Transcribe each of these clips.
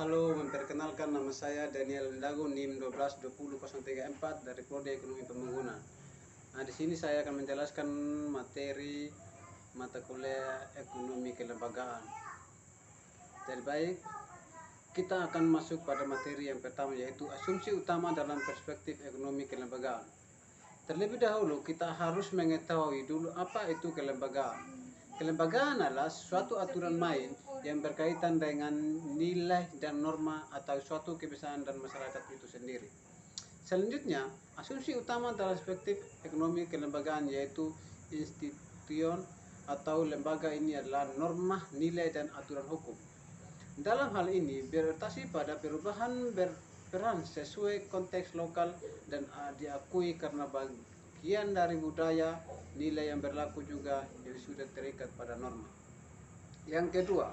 Halo, memperkenalkan nama saya Daniel Ndago, NIM 1220034 dari Prodi Ekonomi Pembangunan. Nah, di sini saya akan menjelaskan materi mata kuliah Ekonomi Kelembagaan. Jadi baik, kita akan masuk pada materi yang pertama, yaitu asumsi utama dalam perspektif ekonomi kelembagaan. Terlebih dahulu kita harus mengetahui dulu apa itu kelembagaan. Kelembagaan adalah suatu aturan main yang berkaitan dengan nilai dan norma atau suatu kebiasaan dan masyarakat itu sendiri. Selanjutnya, asumsi utama dalam perspektif ekonomi kelembagaan yaitu institution atau lembaga ini adalah norma, nilai, dan aturan hukum. Dalam hal ini berorientasi pada perubahan berperan sesuai konteks lokal dan diakui karena bagian dari budaya, nilai yang berlaku juga yang sudah terikat pada norma. Yang kedua,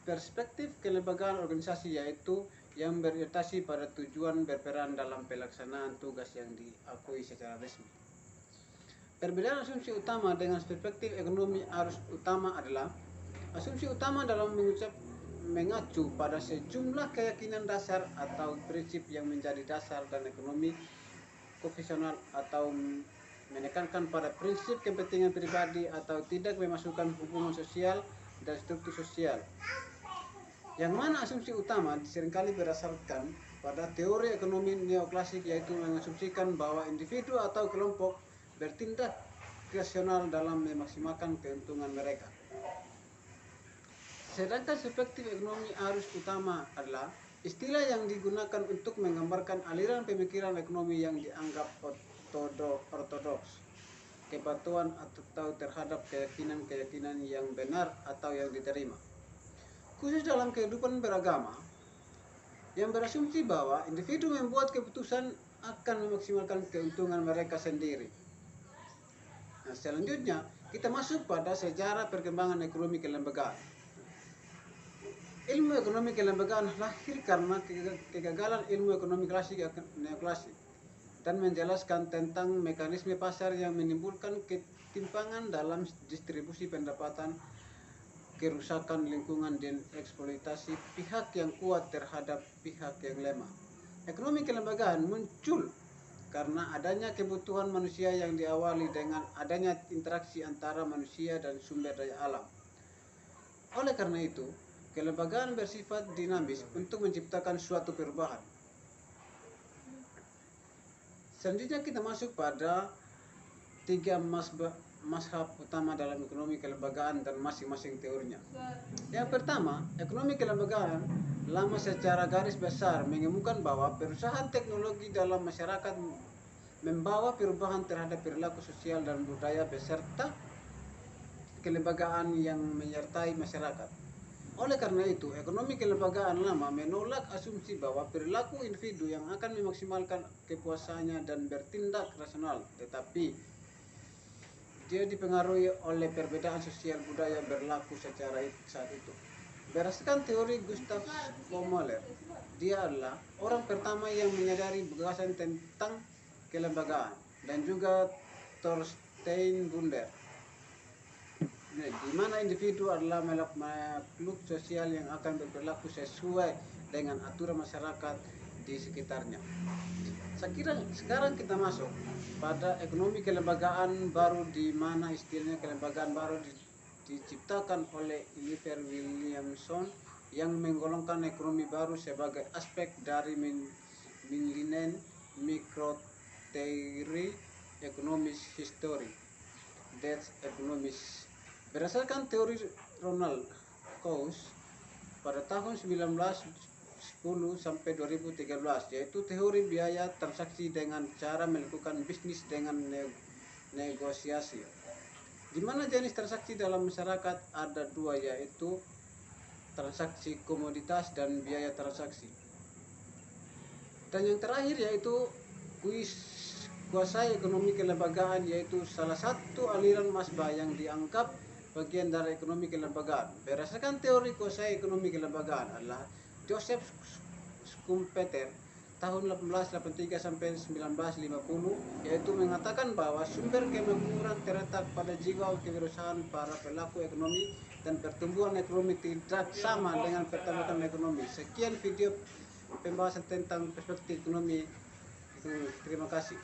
perspektif kelembagaan organisasi yaitu yang berorientasi pada tujuan berperan dalam pelaksanaan tugas yang diakui secara resmi. Perbedaan asumsi utama dengan perspektif ekonomi arus utama adalah asumsi utama dalam mengacu pada sejumlah keyakinan dasar atau prinsip yang menjadi dasar dan ekonomi konvensional atau menekankan pada prinsip kepentingan pribadi atau tidak memasukkan hubungan sosial dan struktur sosial. Yang mana asumsi utama seringkali berdasarkan pada teori ekonomi neoklasik, yaitu mengasumsikan bahwa individu atau kelompok bertindak rasional dalam memaksimalkan keuntungan mereka. Sedangkan perspektif ekonomi arus utama adalah istilah yang digunakan untuk menggambarkan aliran pemikiran ekonomi yang dianggap ortodoks, kepatuhan atau terhadap keyakinan-keyakinan yang benar atau yang diterima. Khusus dalam kehidupan beragama, yang berasumsi bahwa individu membuat keputusan akan memaksimalkan keuntungan mereka sendiri. Nah, selanjutnya kita masuk pada sejarah perkembangan ekonomi kelembagaan. Ilmu ekonomi kelembagaan lahir karena kegagalan ilmu ekonomi klasik neoklasik dan menjelaskan tentang mekanisme pasar yang menimbulkan ketimpangan dalam distribusi pendapatan, kerusakan lingkungan, dan eksploitasi pihak yang kuat terhadap pihak yang lemah. Ekonomi kelembagaan muncul karena adanya kebutuhan manusia yang diawali dengan adanya interaksi antara manusia dan sumber daya alam. Oleh karena itu, kelembagaan bersifat dinamis untuk menciptakan suatu perubahan. Selanjutnya kita masuk pada tiga mazhab utama dalam ekonomi kelembagaan dan masing-masing teorinya. Yang pertama, ekonomi kelembagaan lama secara garis besar mengemukakan bahwa perusahaan teknologi dalam masyarakat membawa perubahan terhadap perilaku sosial dan budaya beserta kelembagaan yang menyertai masyarakat. Oleh karena itu, ekonomi kelembagaan lama menolak asumsi bahwa perilaku individu yang akan memaksimalkan kepuasannya dan bertindak rasional, tetapi dia dipengaruhi oleh perbedaan sosial budaya berlaku secara saat itu. Berdasarkan teori Gustav von Mahler, dia adalah orang pertama yang menyadari gagasan tentang kelembagaan, dan juga Thorstein Bunder, di mana individu adalah makhluk sosial yang akan berperilaku sesuai dengan aturan masyarakat di sekitarnya. Sekarang kita masuk pada ekonomi kelembagaan baru, di mana istilahnya kelembagaan baru diciptakan oleh Oliver Williamson yang menggolongkan ekonomi baru sebagai aspek dari Millennium Micro-Theory Economics History, Death Economics. Berdasarkan teori Ronald Coase pada tahun 1910 sampai 2013, yaitu teori biaya transaksi dengan cara melakukan bisnis dengan negosiasi. Di mana jenis transaksi dalam masyarakat ada dua, yaitu transaksi komoditas dan biaya transaksi. Dan yang terakhir yaitu kuasai ekonomi kelembagaan, yaitu salah satu aliran mazhab yang dianggap bagian dari ekonomi kelembagaan. Berdasarkan teori kuasai ekonomi kelembagaan adalah Joseph Schumpeter tahun 1883 sampai 1950, yaitu mengatakan bahwa sumber kemakmuran terletak pada jiwa kewirausahaan para pelaku ekonomi dan pertumbuhan ekonomi tidak sama dengan pertumbuhan ekonomi. Sekian video pembahasan tentang perspektif ekonomi. Terima kasih.